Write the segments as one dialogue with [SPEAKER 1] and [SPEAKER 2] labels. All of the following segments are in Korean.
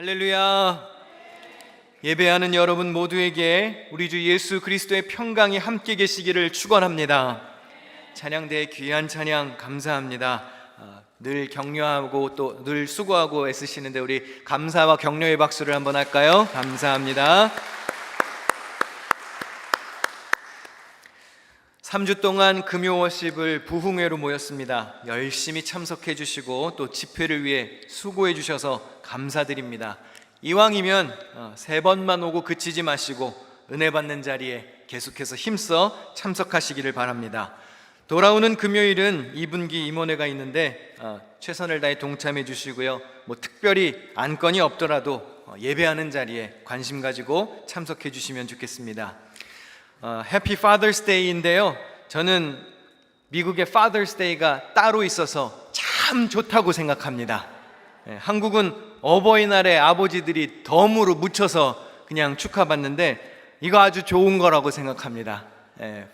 [SPEAKER 1] 할렐루야. 예배하는 여러분 모두에게 우리 주 예수 그리스도의 평강이 함께 계시기를 축원합니다. 찬양대의 귀한 찬양 감사합니다. 늘 격려하고 또 늘 수고하고 애쓰시는데 우리 감사와 격려의 박수를 한번 할까요? 감사합니다. 3주 동안 금요 워십을 부흥회로 모였습니다. 열심히 참석해 주시고 또 집회를 위해 수고해 주셔서 감사드립니다. 이왕이면 3번만 오고 그치지 마시고 은혜 받는 자리에 계속해서 힘써 참석하시기를 바랍니다. 돌아오는 금요일은 2분기 임원회가 있는데 최선을 다해 동참해 주시고요. 특별히 안건이 없더라도 예배하는 자리에 관심 가지고 참석해 주시면 좋겠습니다. 해피 파더스 데이인데요, 저는 미국의 파더스 데이가 따로 있어서 참 좋다고 생각합니다. 한국은 어버이날에 아버지들이 덤으로 묻혀서 그냥 축하받는데 이거 아주 좋은 거라고 생각합니다.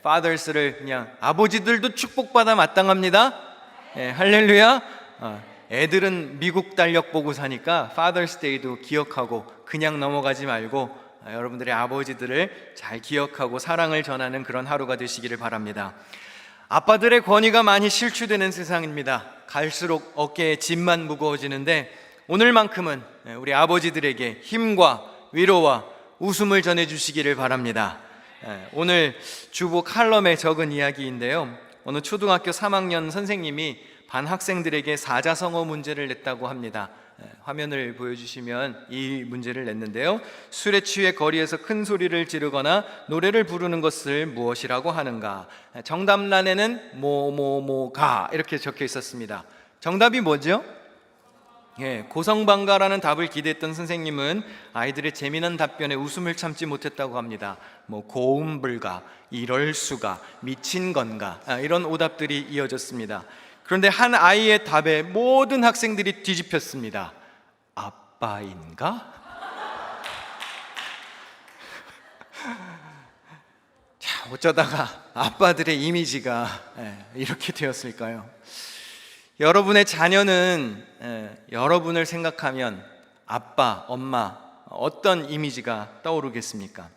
[SPEAKER 1] 파더스를 그냥 아버지들도 축복받아 마땅합니다. 할렐루야. 애들은 미국 달력 보고 사니까 파더스 데이도 기억하고 그냥 넘어가지 말고 여러분들의 아버지들을 잘 기억하고 사랑을 전하는 그런 하루가 되시기를 바랍니다. 아빠들의 권위가 많이 실추되는 세상입니다. 갈수록 어깨에 짐만 무거워지는데 오늘만큼은 우리 아버지들에게 힘과 위로와 웃음을 전해주시기를 바랍니다. 오늘 주보 칼럼에 적은 이야기인데요, 어느 초등학교 3학년 선생님이 반 학생들에게 사자성어 문제를 냈다고 합니다. 화면을 보여주시면 이 문제를 냈는데요, 술에 취해 거리에서 큰 소리를 지르거나 노래를 부르는 것을 무엇이라고 하는가? 정답란에는 뭐뭐뭐가 이렇게 적혀 있었습니다. 정답이 뭐죠? 고성방가라는 답을 기대했던 선생님은 아이들의 재미난 답변에 웃음을 참지 못했다고 합니다. 고음불가, 이럴 수가, 미친 건가, 이런 오답들이 이어졌습니다. 그런데 한 아이의 답에 모든 학생들이 뒤집혔습니다. 아빠인가? 자, 어쩌다가 아빠들의 이미지가 이렇게 되었을까요? 여러분의 자녀는 여러분을 생각하면 아빠, 엄마 어떤 이미지가 떠오르겠습니까?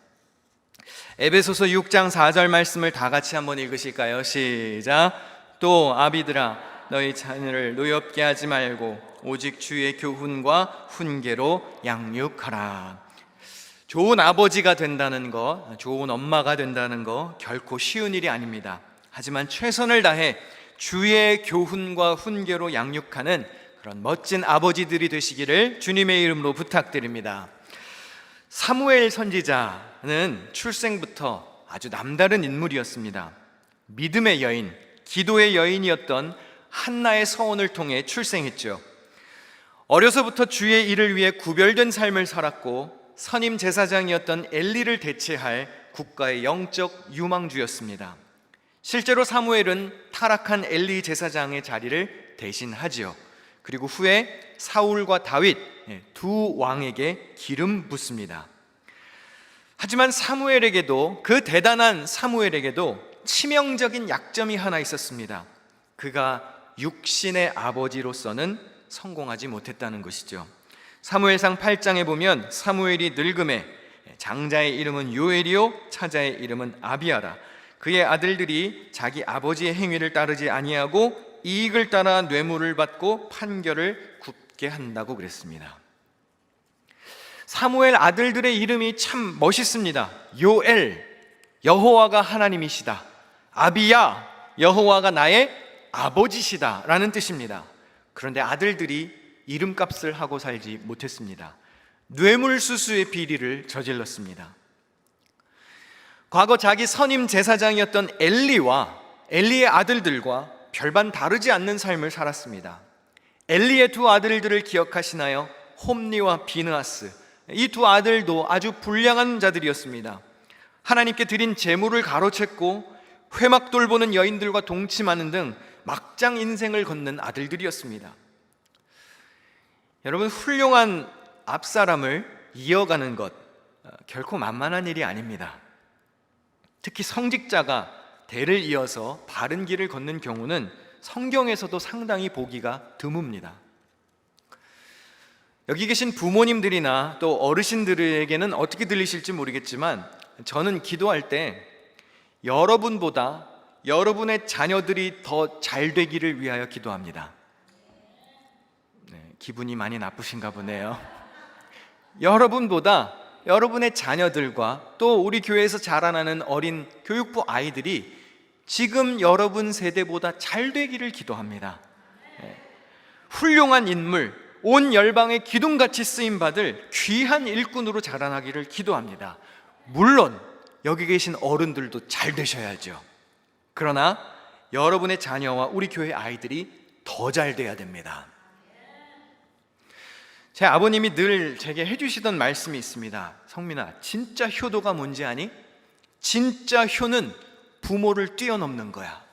[SPEAKER 1] 에베소서 6장 4절 말씀을 다 같이 한번 읽으실까요? 시작. 또 아비들아, 너희 자녀를 노엽게 하지 말고 오직 주의 교훈과 훈계로 양육하라. 좋은 아버지가 된다는 것, 좋은 엄마가 된다는 것 결코 쉬운 일이 아닙니다. 하지만 최선을 다해 주의 교훈과 훈계로 양육하는 그런 멋진 아버지들이 되시기를 주님의 이름으로 부탁드립니다. 사무엘 선지자는 출생부터 아주 남다른 인물이었습니다. 믿음의 여인, 기도의 여인이었던 한나의 서원을 통해 출생했죠. 어려서부터 주의 일을 위해 구별된 삶을 살았고 선임 제사장이었던 엘리를 대체할 국가의 영적 유망주였습니다. 실제로 사무엘은 타락한 엘리 제사장의 자리를 대신하지요. 그리고 후에 사울과 다윗 두 왕에게 기름 붓습니다. 하지만 사무엘에게도, 그 대단한 사무엘에게도 치명적인 약점이 하나 있었습니다. 그가 육신의 아버지로서는 성공하지 못했다는 것이죠. 사무엘상 8장에 보면 사무엘이 늙음에 장자의 이름은 요엘이요 차자의 이름은 아비아라. 그의 아들들이 자기 아버지의 행위를 따르지 아니하고 이익을 따라 뇌물을 받고 판결을 굽게 한다고 그랬습니다. 사무엘 아들들의 이름이 참 멋있습니다. 요엘, 여호와가 하나님이시다. 아비야, 여호와가 나의 아버지시다 라는 뜻입니다. 그런데 아들들이 이름값을 하고 살지 못했습니다. 뇌물수수의 비리를 저질렀습니다. 과거 자기 선임 제사장이었던 엘리와 엘리의 아들들과 별반 다르지 않는 삶을 살았습니다. 엘리의 두 아들들을 기억하시나요? 홈리와 비느하스. 이 두 아들도 아주 불량한 자들이었습니다. 하나님께 드린 제물을 가로챘고 회막돌 보는 여인들과 동침하는 등 막장 인생을 걷는 아들들이었습니다. 여러분, 훌륭한 앞사람을 이어가는 것 결코 만만한 일이 아닙니다. 특히 성직자가 대를 이어서 바른 길을 걷는 경우는 성경에서도 상당히 보기가 드뭅니다. 여기 계신 부모님들이나 또 어르신들에게는 어떻게 들리실지 모르겠지만 저는 기도할 때 여러분보다 여러분의 자녀들이 더 잘 되기를 위하여 기도합니다. 기분이 많이 나쁘신가 보네요. 여러분보다 여러분의 자녀들과 또 우리 교회에서 자라나는 어린 교육부 아이들이 지금 여러분 세대보다 잘 되기를 기도합니다. 훌륭한 인물, 온 열방의 기둥같이 쓰임받을 귀한 일꾼으로 자라나기를 기도합니다. 물론 여기 계신 어른들도 잘 되셔야죠. 그러나 여러분의 자녀와 우리 교회 아이들이 더 잘 돼야 됩니다. 제 아버님이 늘 제게 해주시던 말씀이 있습니다. 성민아, 진짜 효도가 뭔지 아니? 진짜 효는 부모를 뛰어넘는 거야.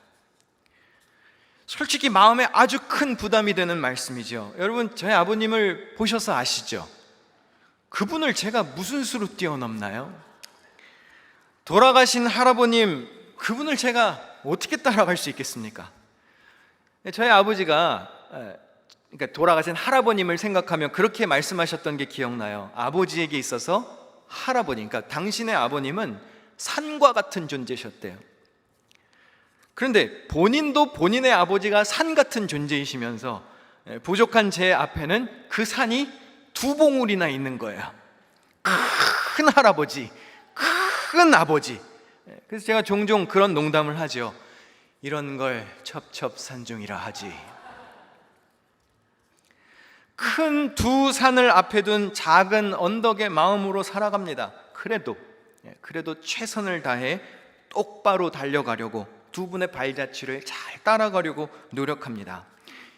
[SPEAKER 1] 솔직히 마음에 아주 큰 부담이 되는 말씀이죠. 여러분, 저희 아버님을 보셔서 아시죠? 그분을 제가 무슨 수로 뛰어넘나요? 돌아가신 할아버님, 그분을 제가 어떻게 따라갈 수 있겠습니까? 저희 아버지가 그러니까 돌아가신 할아버님을 생각하면 그렇게 말씀하셨던 게 기억나요. 아버지에게 있어서 할아버님, 그러니까 당신의 아버님은 산과 같은 존재셨대요. 그런데 본인도 본인의 아버지가 산 같은 존재이시면서 부족한 제 앞에는 그 산이 두 봉우리나 있는 거예요. 큰 할아버지, 큰 아버지. 그래서 제가 종종 그런 농담을 하죠. 이런 걸 첩첩산중이라 하지. 큰 두 산을 앞에 둔 작은 언덕의 마음으로 살아갑니다. 그래도 최선을 다해 똑바로 달려가려고 두 분의 발자취를 잘 따라가려고 노력합니다.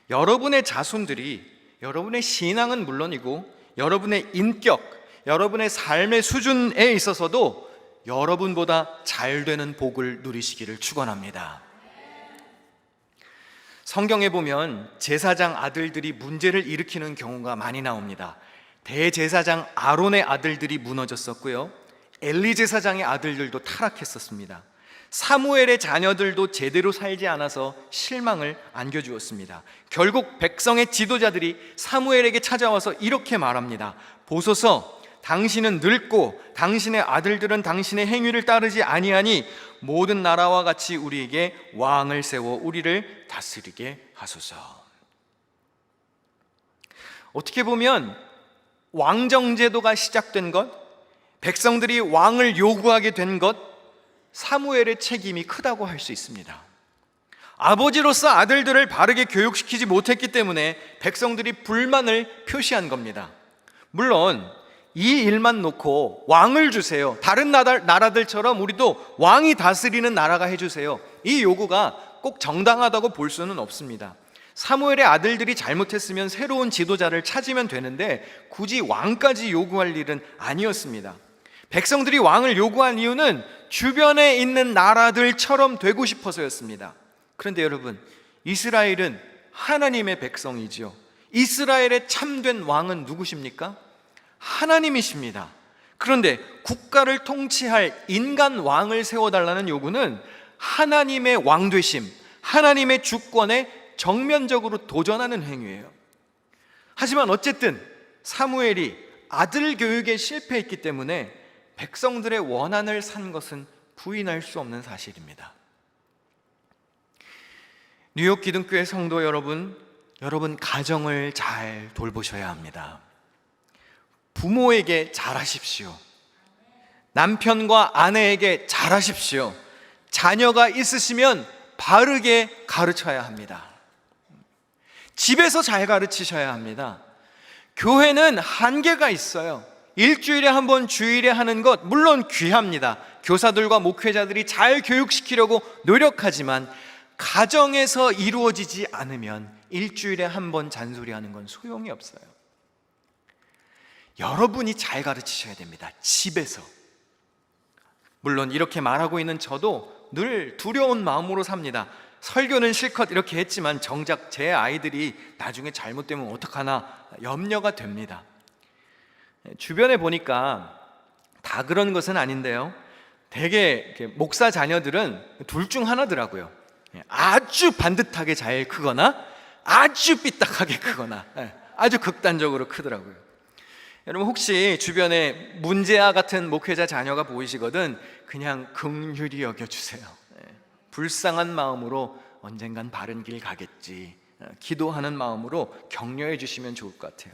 [SPEAKER 1] 여러분의 자손들이 여러분의 신앙은 물론이고 여러분의 인격, 여러분의 삶의 수준에 있어서도 여러분보다 잘 되는 복을 누리시기를 축원합니다. 성경에 보면 제사장 아들들이 문제를 일으키는 경우가 많이 나옵니다. 대제사장 아론의 아들들이 무너졌었고요, 엘리 제사장의 아들들도 타락했었습니다. 사무엘의 자녀들도 제대로 살지 않아서 실망을 안겨주었습니다. 결국 백성의 지도자들이 사무엘에게 찾아와서 이렇게 말합니다. 보소서, 당신은 늙고 당신의 아들들은 당신의 행위를 따르지 아니하니 모든 나라와 같이 우리에게 왕을 세워 우리를 다스리게 하소서. 어떻게 보면 왕정제도가 시작된 것, 백성들이 왕을 요구하게 된 것, 사무엘의 책임이 크다고 할 수 있습니다. 아버지로서 아들들을 바르게 교육시키지 못했기 때문에 백성들이 불만을 표시한 겁니다. 물론 이 일만 놓고 왕을 주세요, 다른 나라들처럼 우리도 왕이 다스리는 나라가 해주세요, 이 요구가 꼭 정당하다고 볼 수는 없습니다. 사무엘의 아들들이 잘못했으면 새로운 지도자를 찾으면 되는데 굳이 왕까지 요구할 일은 아니었습니다. 백성들이 왕을 요구한 이유는 주변에 있는 나라들처럼 되고 싶어서였습니다. 그런데 여러분, 이스라엘은 하나님의 백성이지요. 이스라엘의 참된 왕은 누구십니까? 하나님이십니다. 그런데 국가를 통치할 인간 왕을 세워달라는 요구는 하나님의 왕되심, 하나님의 주권에 정면적으로 도전하는 행위예요. 하지만 어쨌든 사무엘이 아들 교육에 실패했기 때문에 백성들의 원한을 산 것은 부인할 수 없는 사실입니다. 뉴욕 기둥교회 성도 여러분, 가정을 잘 돌보셔야 합니다. 부모에게 잘하십시오. 남편과 아내에게 잘하십시오. 자녀가 있으시면 바르게 가르쳐야 합니다. 집에서 잘 가르치셔야 합니다. 교회는 한계가 있어요. 일주일에 한 번 주일에 하는 것 물론 귀합니다. 교사들과 목회자들이 잘 교육시키려고 노력하지만 가정에서 이루어지지 않으면 일주일에 한 번 잔소리하는 건 소용이 없어요. 여러분이 잘 가르치셔야 됩니다. 집에서. 물론 이렇게 말하고 있는 저도 늘 두려운 마음으로 삽니다. 설교는 실컷 이렇게 했지만 정작 제 아이들이 나중에 잘못되면 어떡하나 염려가 됩니다. 주변에 보니까 다 그런 것은 아닌데요, 되게 목사 자녀들은 둘 중 하나더라고요. 아주 반듯하게 잘 크거나 아주 삐딱하게 크거나 아주 극단적으로 크더라고요. 여러분 혹시 주변에 문제아 같은 목회자 자녀가 보이시거든 그냥 긍휼히 여겨주세요. 불쌍한 마음으로 언젠간 바른 길 가겠지, 기도하는 마음으로 격려해 주시면 좋을 것 같아요.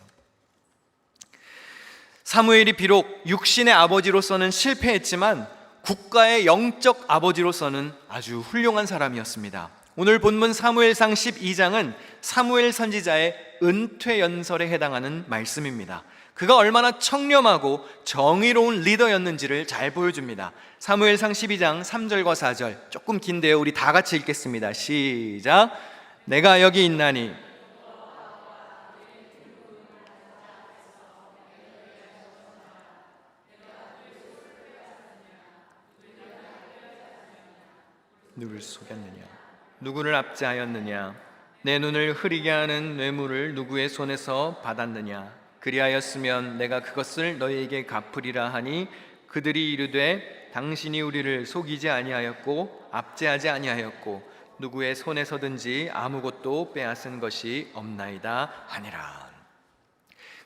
[SPEAKER 1] 사무엘이 비록 육신의 아버지로서는 실패했지만 국가의 영적 아버지로서는 아주 훌륭한 사람이었습니다. 오늘 본문 사무엘상 12장은 사무엘 선지자의 은퇴 연설에 해당하는 말씀입니다. 그가 얼마나 청렴하고 정의로운 리더였는지를 잘 보여줍니다. 사무엘상 12장 3절과 4절 조금 긴데요, 우리 다 같이 읽겠습니다. 시작. 내가 여기 있나니 누구를 속였느냐, 누구를 압제하였느냐, 내 눈을 흐리게 하는 뇌물을 누구의 손에서 받았느냐, 그리하였으면 내가 그것을 너희에게 갚으리라 하니 그들이 이르되 당신이 우리를 속이지 아니하였고 압제하지 아니하였고 누구의 손에서든지 아무것도 빼앗은 것이 없나이다 하니라.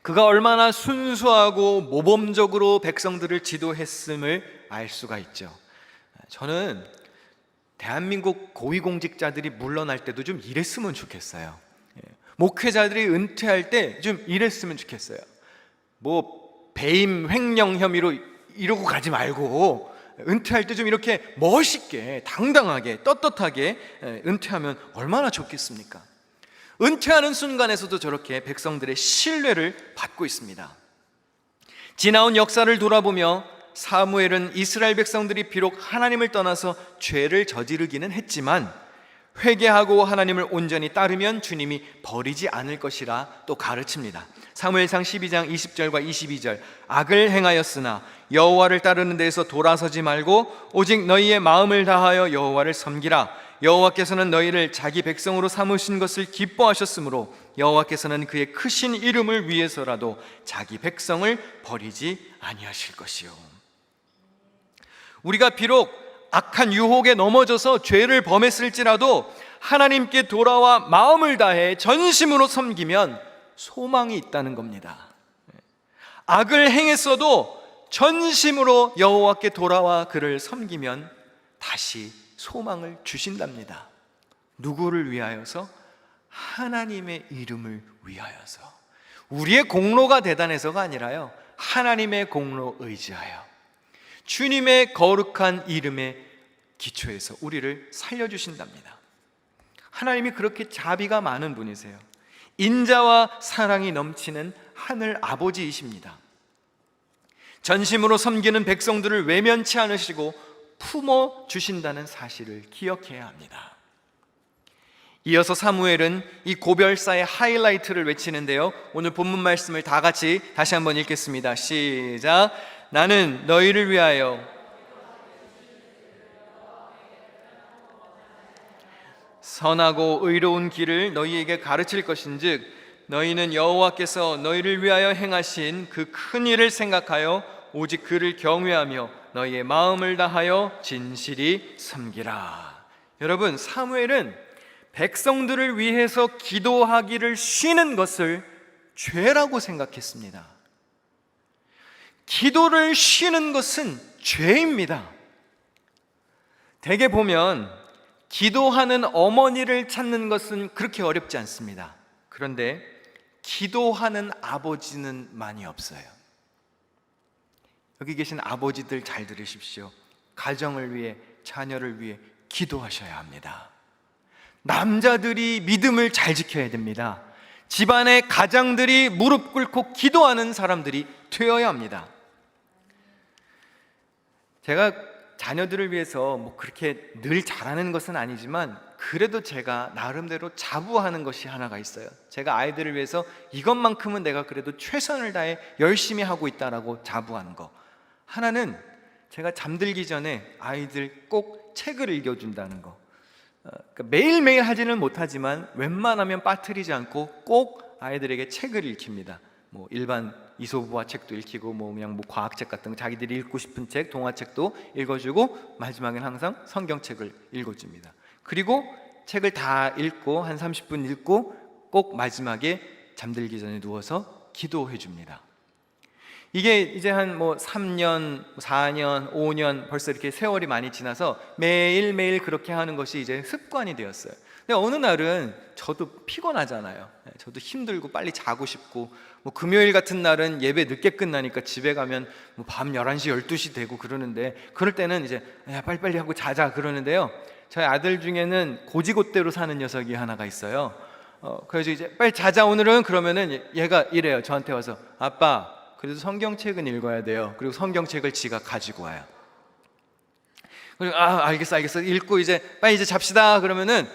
[SPEAKER 1] 그가 얼마나 순수하고 모범적으로 백성들을 지도했음을 알 수가 있죠. 저는 대한민국 고위공직자들이 물러날 때도 좀 이랬으면 좋겠어요. 목회자들이 은퇴할 때 좀 이랬으면 좋겠어요. 뭐 배임 횡령 혐의로 이러고 가지 말고 은퇴할 때 좀 이렇게 멋있게 당당하게 떳떳하게 은퇴하면 얼마나 좋겠습니까? 은퇴하는 순간에서도 저렇게 백성들의 신뢰를 받고 있습니다. 지나온 역사를 돌아보며 사무엘은 이스라엘 백성들이 비록 하나님을 떠나서 죄를 저지르기는 했지만 회개하고 하나님을 온전히 따르면 주님이 버리지 않을 것이라 또 가르칩니다. 사무엘상 12장 20절과 22절, 악을 행하였으나 여호와를 따르는 데에서 돌아서지 말고 오직 너희의 마음을 다하여 여호와를 섬기라. 여호와께서는 너희를 자기 백성으로 삼으신 것을 기뻐하셨으므로 여호와께서는 그의 크신 이름을 위해서라도 자기 백성을 버리지 아니하실 것이요. 우리가 비록 악한 유혹에 넘어져서 죄를 범했을지라도 하나님께 돌아와 마음을 다해 전심으로 섬기면 소망이 있다는 겁니다. 악을 행했어도 전심으로 여호와께 돌아와 그를 섬기면 다시 소망을 주신답니다. 누구를 위하여서? 하나님의 이름을 위하여서. 우리의 공로가 대단해서가 아니라요, 하나님의 공로 의지하여 주님의 거룩한 이름의 기초에서 우리를 살려주신답니다. 하나님이 그렇게 자비가 많은 분이세요. 인자와 사랑이 넘치는 하늘 아버지이십니다. 전심으로 섬기는 백성들을 외면치 않으시고 품어 주신다는 사실을 기억해야 합니다. 이어서 사무엘은 이 고별사의 하이라이트를 외치는데요, 오늘 본문 말씀을 다 같이 다시 한번 읽겠습니다. 시작. 나는 너희를 위하여 선하고 의로운 길을 너희에게 가르칠 것인즉 너희는 여호와께서 너희를 위하여 행하신 그 큰 일을 생각하여 오직 그를 경외하며 너희의 마음을 다하여 진실이 섬기라. 여러분, 사무엘은 백성들을 위해서 기도하기를 쉬는 것을 죄라고 생각했습니다. 기도를 쉬는 것은 죄입니다. 대개 보면 기도하는 어머니를 찾는 것은 그렇게 어렵지 않습니다. 그런데 기도하는 아버지는 많이 없어요. 여기 계신 아버지들 잘 들으십시오. 가정을 위해, 자녀를 위해 기도하셔야 합니다. 남자들이 믿음을 잘 지켜야 됩니다. 집안의 가장들이 무릎 꿇고 기도하는 사람들이 되어야 합니다. 제가 자녀들을 위해서 뭐 그렇게 늘 잘하는 것은 아니지만 그래도 제가 나름대로 자부하는 것이 하나가 있어요. 제가 아이들을 위해서 이것만큼은 내가 그래도 최선을 다해 열심히 하고 있다라고 자부하는 거. 하나는 제가 잠들기 전에 아이들 꼭 책을 읽어준다는 거. 그러니까 매일매일 하지는 못하지만 웬만하면 빠뜨리지 않고 꼭 아이들에게 책을 읽힙니다. 뭐 일반 이솝우화 책도 읽히고 뭐 그냥 뭐 과학책 같은 거 자기들이 읽고 싶은 책, 동화책도 읽어주고 마지막엔 항상 성경책을 읽어줍니다. 그리고 책을 다 읽고 한 30분 읽고 꼭 마지막에 잠들기 전에 누워서 기도해 줍니다. 이게 이제 한 뭐 3년, 4년, 5년 벌써 이렇게 세월이 많이 지나서 매일매일 그렇게 하는 것이 이제 습관이 되었어요. 근데 어느 날은 저도 피곤하잖아요. 저도 힘들고 빨리 자고 싶고, 뭐 금요일 같은 날은 예배 늦게 끝나니까 집에 가면 뭐 밤 11시, 12시 되고 그러는데, 그럴 때는 이제 야, 빨리빨리 하고 자자 그러는데요. 저희 아들 중에는 고지곳대로 사는 녀석이 하나가 있어요. 그래서 이제 빨리 자자 오늘은, 그러면은 얘가 이래요. 저한테 와서 아빠, 그래도 성경책은 읽어야 돼요. 그리고 성경책을 지가 가지고 와요. 그리고 알겠어 읽고 이제 빨리 이제 잡시다 그러면은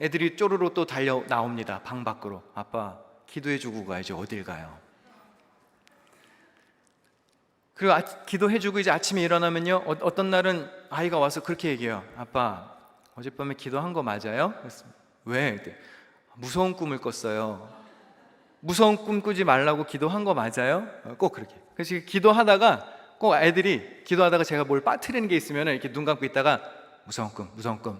[SPEAKER 1] 애들이 쪼르르 또 달려 나옵니다. 방 밖으로. 아빠 기도해주고 가야지 어딜 가요. 그리고 기도해주고 이제 아침에 일어나면요, 어떤 날은 아이가 와서 그렇게 얘기해요. 아빠 어젯밤에 기도한 거 맞아요? 왜? 무서운 꿈을 꿨어요. 무서운 꿈 꾸지 말라고 기도한 거 맞아요? 꼭 그렇게. 그래서 기도하다가 꼭 애들이 기도하다가 제가 뭘 빠뜨리는 게 있으면 이렇게 눈 감고 있다가 무서운 꿈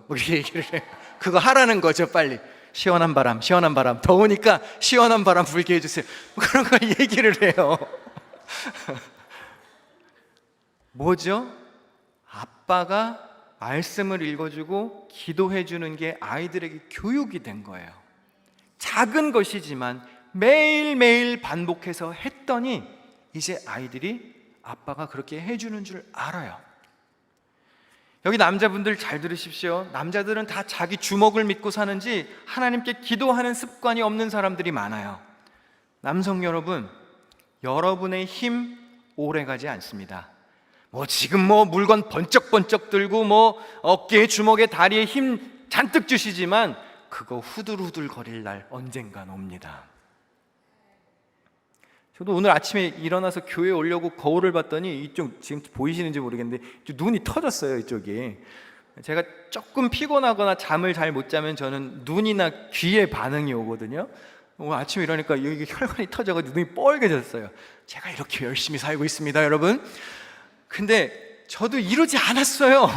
[SPEAKER 1] 뭐 이렇게 얘기를 해요. 그거 하라는 거죠. 빨리 시원한 바람 더우니까 시원한 바람 불게 해주세요. 그런 거 얘기를 해요. 뭐죠? 아빠가 말씀을 읽어주고 기도해주는 게 아이들에게 교육이 된 거예요. 작은 것이지만 매일매일 반복해서 했더니 이제 아이들이 아빠가 그렇게 해주는 줄 알아요. 여기 남자분들 잘 들으십시오. 남자들은 다 자기 주먹을 믿고 사는지 하나님께 기도하는 습관이 없는 사람들이 많아요. 남성 여러분, 여러분의 힘 오래가지 않습니다. 지금 물건 번쩍번쩍 들고 어깨에 주먹에 다리에 힘 잔뜩 주시지만 그거 후들후들 거릴 날 언젠간 옵니다. 저도 오늘 아침에 일어나서 교회에 오려고 거울을 봤더니 이쪽 지금 보이시는지 모르겠는데 눈이 터졌어요. 이쪽이. 제가 조금 피곤하거나 잠을 잘 못 자면 저는 눈이나 귀에 반응이 오거든요. 오늘 아침에 일어나니까 여기 혈관이 터져가지고 눈이 뻘개졌어요. 제가 이렇게 열심히 살고 있습니다, 여러분. 근데 저도 이러지 않았어요.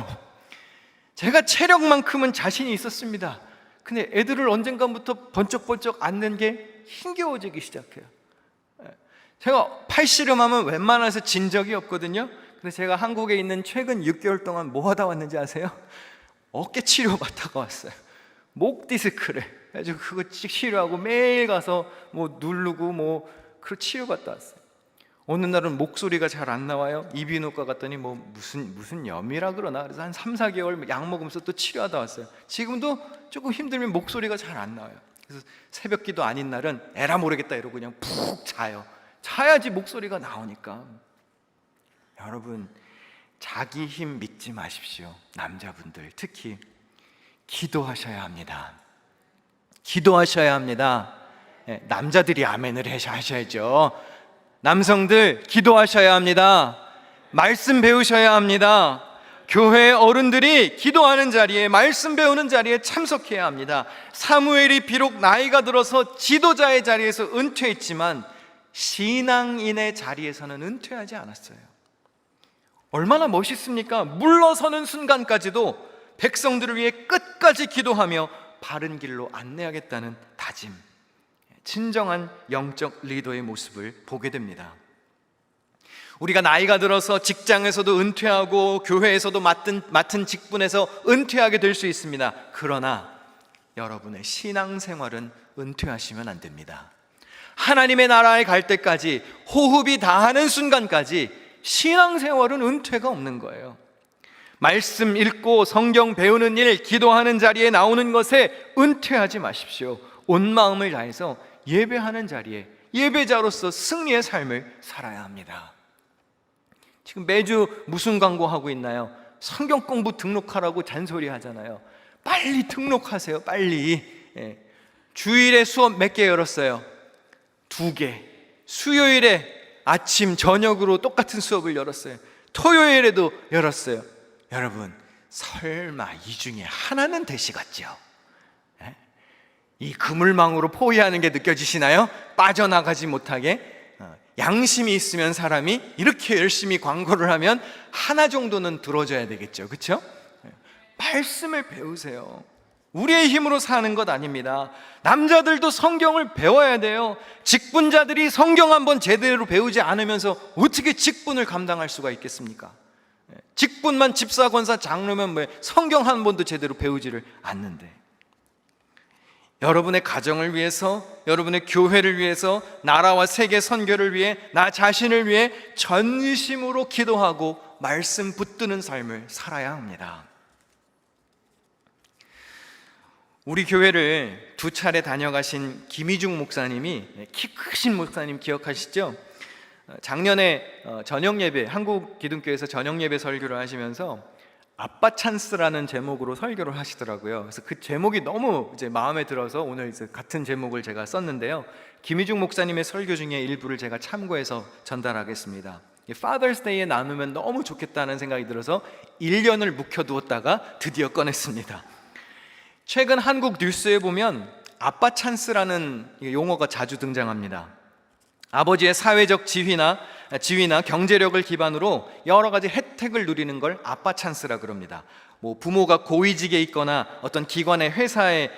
[SPEAKER 1] 제가 체력만큼은 자신이 있었습니다. 근데 애들을 언젠가부터 번쩍번쩍 앉는 게 힘겨워지기 시작해요. 제가 팔씨름하면 웬만해서 진 적이 없거든요. 근데 제가 한국에 있는 최근 6개월 동안 뭐 하다 왔는지 아세요? 어깨 치료 받다가 왔어요. 목 디스크를. 그래서 그거 치료하고 매일 가서 누르고 그 치료 받다 왔어요. 어느 날은 목소리가 잘 안 나와요. 이비인후과 갔더니 무슨 염이라 그러나. 그래서 한 3, 4개월 약 먹으면서 또 치료하다 왔어요. 지금도 조금 힘들면 목소리가 잘 안 나와요. 그래서 새벽 기도 아닌 날은 에라 모르겠다 이러고 그냥 푹 자요. 자야지 목소리가 나오니까. 여러분, 자기 힘 믿지 마십시오. 남자분들 특히 기도하셔야 합니다. 기도하셔야 합니다. 남자들이 아멘을 하셔야죠. 남성들 기도하셔야 합니다. 말씀 배우셔야 합니다. 교회 어른들이 기도하는 자리에, 말씀 배우는 자리에 참석해야 합니다. 사무엘이 비록 나이가 들어서 지도자의 자리에서 은퇴했지만 신앙인의 자리에서는 은퇴하지 않았어요. 얼마나 멋있습니까? 물러서는 순간까지도 백성들을 위해 끝까지 기도하며 바른 길로 안내하겠다는 다짐. 진정한 영적 리더의 모습을 보게 됩니다. 우리가 나이가 들어서 직장에서도 은퇴하고 교회에서도 맡은 직분에서 은퇴하게 될 수 있습니다. 그러나 여러분의 신앙생활은 은퇴하시면 안 됩니다. 하나님의 나라에 갈 때까지, 호흡이 다하는 순간까지 신앙생활은 은퇴가 없는 거예요. 말씀 읽고 성경 배우는 일, 기도하는 자리에 나오는 것에 은퇴하지 마십시오. 온 마음을 다해서 예배하는 자리에 예배자로서 승리의 삶을 살아야 합니다. 지금 매주 무슨 광고하고 있나요? 성경 공부 등록하라고 잔소리 하잖아요. 빨리 등록하세요. 빨리. 주일에 수업 몇 개 열었어요? 2개. 수요일에 아침 저녁으로 똑같은 수업을 열었어요. 토요일에도 열었어요. 여러분, 설마 이 중에 하나는 되시겠죠? 이 그물망으로 포위하는 게 느껴지시나요? 빠져나가지 못하게. 양심이 있으면 사람이 이렇게 열심히 광고를 하면 하나 정도는 들어줘야 되겠죠. 그렇죠? 말씀을 배우세요. 우리의 힘으로 사는 것 아닙니다. 남자들도 성경을 배워야 돼요. 직분자들이 성경 한번 제대로 배우지 않으면서 어떻게 직분을 감당할 수가 있겠습니까? 직분만 집사, 권사, 장로면 왜 성경 한 번도 제대로 배우지를 않는데. 여러분의 가정을 위해서, 여러분의 교회를 위해서, 나라와 세계 선교를 위해, 나 자신을 위해 전심으로 기도하고 말씀 붙드는 삶을 살아야 합니다. 우리 교회를 2차례 다녀가신 김희중 목사님이, 키 크신 목사님 기억하시죠? 작년에 저녁 예배, 한국 기독교에서 저녁 예배 설교를 하시면서 아빠 찬스라는 제목으로 설교를 하시더라고요. 그래서 그 제목이 너무 이제 마음에 들어서 오늘 같은 제목을 제가 썼는데요. 김희중 목사님의 설교 중에 일부를 제가 참고해서 전달하겠습니다. Father's Day에 나누면 너무 좋겠다는 생각이 들어서 1년을 묵혀두었다가 드디어 꺼냈습니다. 최근 한국 뉴스에 보면 아빠 찬스라는 용어가 자주 등장합니다. 아버지의 사회적 지위나 경제력을 기반으로 여러 가지 혜택을 누리는 걸 아빠 찬스라 그럽니다. 부모가 고위직에 있거나 어떤 기관의 회사의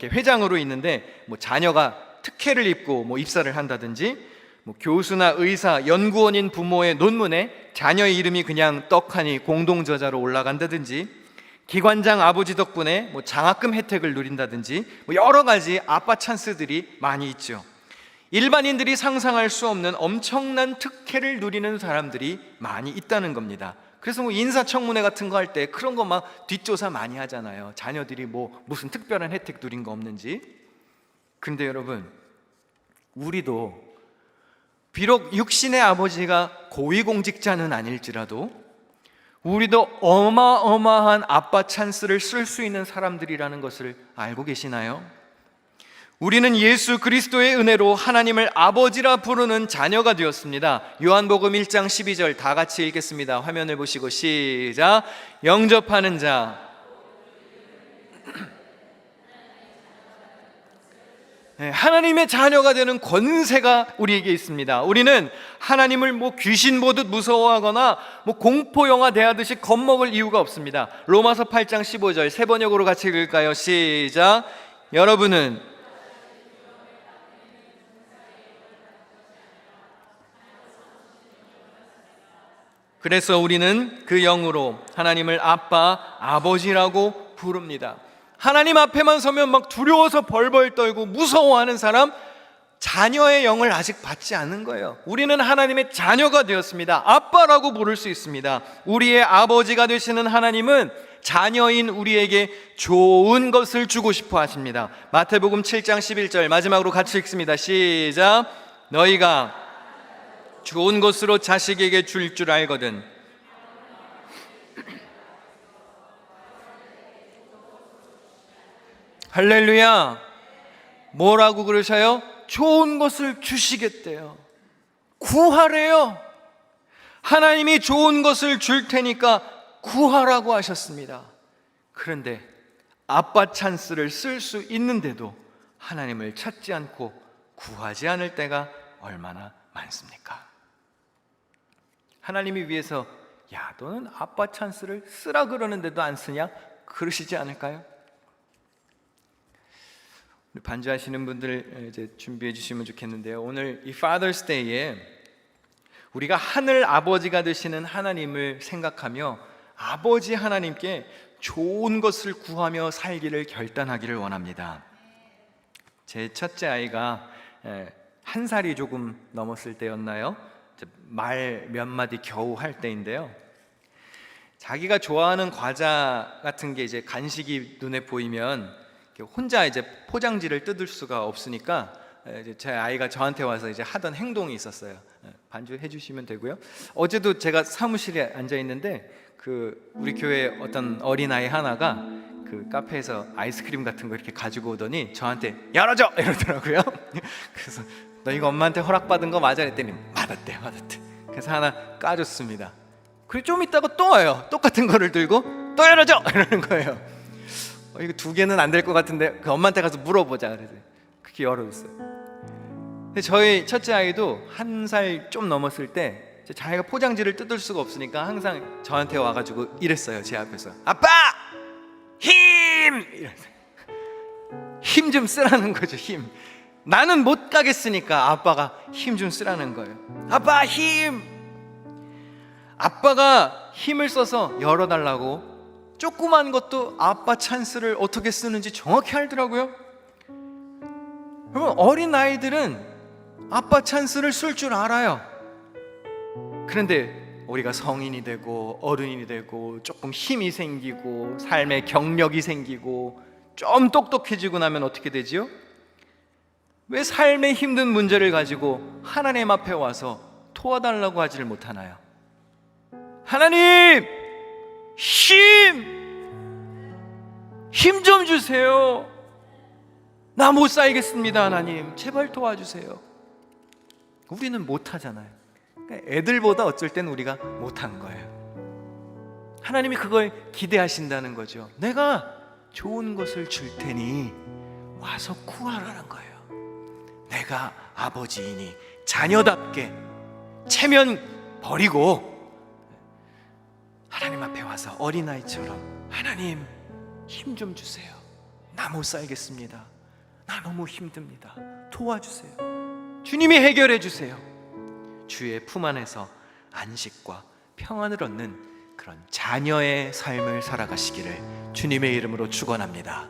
[SPEAKER 1] 회장으로 있는데 자녀가 특혜를 입고 입사를 한다든지, 교수나 의사, 연구원인 부모의 논문에 자녀의 이름이 그냥 떡하니 공동저자로 올라간다든지, 기관장 아버지 덕분에 장학금 혜택을 누린다든지, 여러 가지 아빠 찬스들이 많이 있죠. 일반인들이 상상할 수 없는 엄청난 특혜를 누리는 사람들이 많이 있다는 겁니다. 그래서 인사청문회 같은 거 할 때 그런 거 막 뒷조사 많이 하잖아요. 자녀들이 무슨 특별한 혜택 누린 거 없는지. 그런데 여러분, 우리도 비록 육신의 아버지가 고위공직자는 아닐지라도 우리도 어마어마한 아빠 찬스를 쓸 수 있는 사람들이라는 것을 알고 계시나요? 우리는 예수 그리스도의 은혜로 하나님을 아버지라 부르는 자녀가 되었습니다. 요한복음 1장 12절 다 같이 읽겠습니다. 화면을 보시고 시작. 영접하는 자, 하나님의 자녀가 되는 권세가 우리에게 있습니다. 우리는 하나님을 귀신 보듯 무서워하거나 공포 영화 대하듯이 겁먹을 이유가 없습니다. 로마서 8장 15절 세 번역으로 같이 읽을까요? 시작. 여러분은 그래서 우리는 그 영으로 하나님을 아빠, 아버지라고 부릅니다. 하나님 앞에만 서면 막 두려워서 벌벌 떨고 무서워하는 사람, 자녀의 영을 아직 받지 않은 거예요. 우리는 하나님의 자녀가 되었습니다. 아빠라고 부를 수 있습니다. 우리의 아버지가 되시는 하나님은 자녀인 우리에게 좋은 것을 주고 싶어 하십니다. 마태복음 7장 11절 마지막으로 같이 읽습니다. 시작. 너희가 좋은 것으로 자식에게 줄 줄 알거든 할렐루야. 뭐라고 그러셔요? 좋은 것을 주시겠대요. 구하래요. 하나님이 좋은 것을 줄 테니까 구하라고 하셨습니다. 그런데 아빠 찬스를 쓸 수 있는데도 하나님을 찾지 않고 구하지 않을 때가 얼마나 많습니까? 하나님이 위해서 야, 너는 아빠 찬스를 쓰라 그러는데도 안 쓰냐? 그러시지 않을까요? 반주하시는 분들 이제 준비해 주시면 좋겠는데요. 오늘 이 Father's Day에 우리가 하늘 아버지가 되시는 하나님을 생각하며 아버지 하나님께 좋은 것을 구하며 살기를 결단하기를 원합니다. 제 첫째 아이가 1살이 조금 넘었을 때였나요? 말 몇 마디 겨우 할 때인데요. 자기가 좋아하는 과자 같은 게 이제 간식이 눈에 보이면 혼자 이제 포장지를 뜯을 수가 없으니까 이제 제 아이가 저한테 와서 이제 하던 행동이 있었어요. 반주해 주시면 되고요. 어제도 제가 사무실에 앉아 있는데 우리 교회 어떤 어린아이 하나가 그 카페에서 아이스크림 같은 거 이렇게 가지고 오더니 저한테 열어줘! 이러더라고요. 그래서 너 이거 엄마한테 허락받은 거 맞아? 그랬더니 맞았대. 그래서 하나 까줬습니다. 그리고 좀 있다가 또 와요. 똑같은 거를 들고 또 열어줘! 이러는 거예요. 이거 2개는 안 될 것 같은데 그 엄마한테 가서 물어보자. 그래서 그렇게 열어줬어요. 근데 저희 첫째 아이도 1살 좀 넘었을 때 자기가 포장지를 뜯을 수가 없으니까 항상 저한테 와가지고 이랬어요. 제 앞에서 아빠! 힘! 이랬어요. 힘 좀 쓰라는 거죠. 힘. 나는 못 가겠으니까 아빠가 힘 좀 쓰라는 거예요. 아빠 힘. 아빠가 힘을 써서 열어달라고 조그만 것도 아빠 찬스를 어떻게 쓰는지 정확히 알더라고요. 여러분, 어린 아이들은 아빠 찬스를 쓸 줄 알아요. 그런데 우리가 성인이 되고 어른이 되고 조금 힘이 생기고 삶의 경력이 생기고 좀 똑똑해지고 나면 어떻게 되지요? 왜 삶의 힘든 문제를 가지고 하나님 앞에 와서 도와달라고 하지를 못하나요? 하나님, 힘 좀 주세요. 나 못 살겠습니다. 하나님, 제발 도와주세요. 우리는 못하잖아요. 애들보다 어쩔 땐 우리가 못한 거예요. 하나님이 그걸 기대하신다는 거죠. 내가 좋은 것을 줄 테니 와서 구하라는 거예요. 내가 아버지이니 자녀답게 체면 버리고 하나님 앞에 와서 어린아이처럼 하나님 힘 좀 주세요. 나 못 살겠습니다. 나 너무 힘듭니다. 도와주세요. 주님이 해결해 주세요. 주의 품 안에서 안식과 평안을 얻는 그런 자녀의 삶을 살아가시기를 주님의 이름으로 축원합니다.